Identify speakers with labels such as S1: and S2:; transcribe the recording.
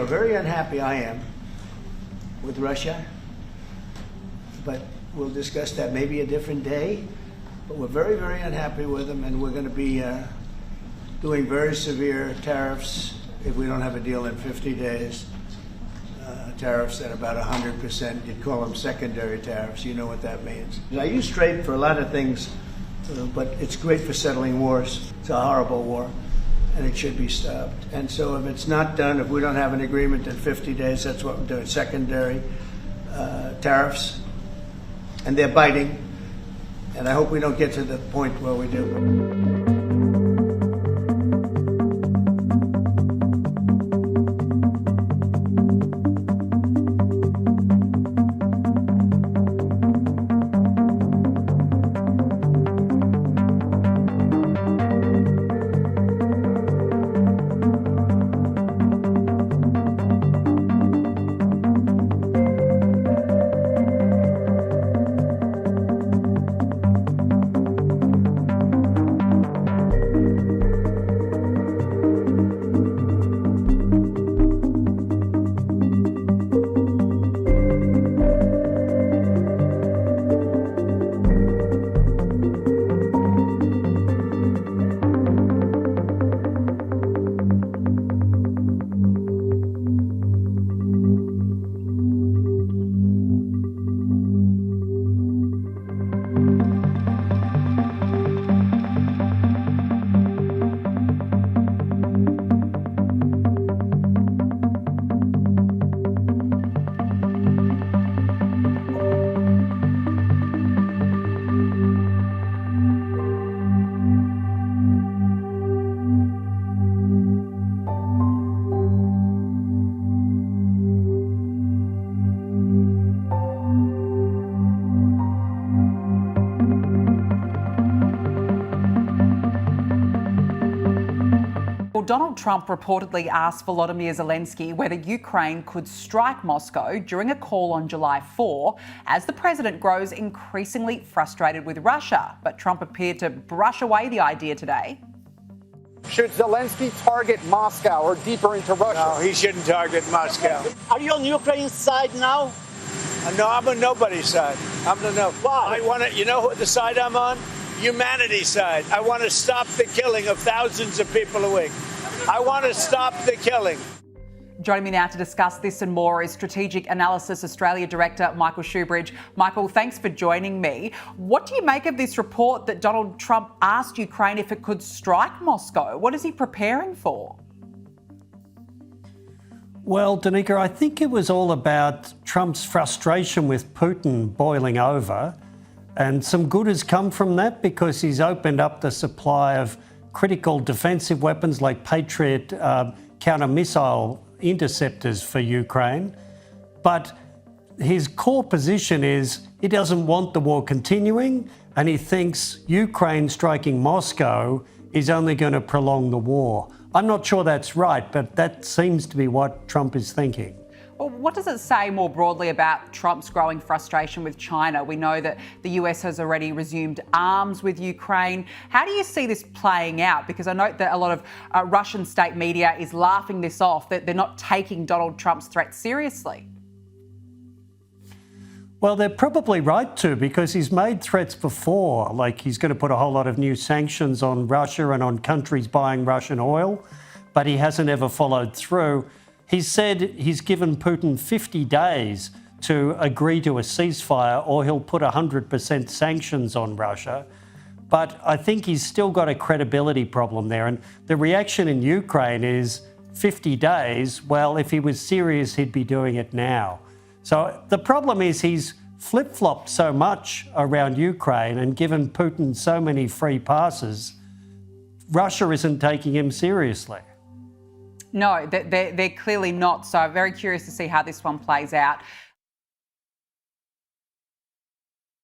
S1: how very unhappy I am with Russia, but we'll discuss that maybe a different day. But we're very, very unhappy with them, and we're going to be doing very severe tariffs if we don't have a deal in 50 days. Tariffs at about 100%. You'd call them secondary tariffs. You know what that means. I use trade for a lot of things, but it's great for settling wars. It's a horrible war, and it should be stopped. And so if it's not done, if we don't have an agreement in 50 days, that's what we're doing, secondary tariffs. And they're biting, and I hope we don't get to the point where we do.
S2: Donald Trump reportedly asked Volodymyr Zelensky whether Ukraine could strike Moscow during a call on July 4 as the president grows increasingly frustrated with Russia. But Trump appeared to brush away the idea today.
S3: Should Zelensky target Moscow or deeper into Russia?
S4: No, he shouldn't target Moscow.
S5: Are you on Ukraine's side now?
S4: No, I'm on nobody's side.
S5: Why?
S4: You know the side I'm on? Humanity's side. I want to stop the killing of thousands of people a week. I want to stop the killing.
S2: Joining me now to discuss this and more is Strategic Analysis Australia Director Michael Shoebridge. Michael, thanks for joining me. What do you make of this report that Donald Trump asked Ukraine if it could strike Moscow? What is he preparing for?
S6: Well, Danica, I think it was all about Trump's frustration with Putin boiling over. And some good has come from that because he's opened up the supply of critical defensive weapons like Patriot counter-missile interceptors for Ukraine. But his core position is he doesn't want the war continuing, and he thinks Ukraine striking Moscow is only going to prolong the war. I'm not sure that's right, but that seems to be what Trump is thinking.
S2: Well, what does it say more broadly about Trump's growing frustration with China? We know that the US has already resumed arms with Ukraine. How do you see this playing out? Because I note that a lot of Russian state media is laughing this off, that they're not taking Donald Trump's threat seriously.
S6: Well, they're probably right to, because he's made threats before, like he's going to put a whole lot of new sanctions on Russia and on countries buying Russian oil, but he hasn't ever followed through. He said he's given Putin 50 days to agree to a ceasefire or he'll put 100% sanctions on Russia. But I think he's still got a credibility problem there. And the reaction in Ukraine is 50 days. Well, if he was serious, he'd be doing it now. So the problem is he's flip-flopped so much around Ukraine and given Putin so many free passes, Russia isn't taking him seriously.
S2: No, they're clearly not. So I'm very curious to see how this one plays out.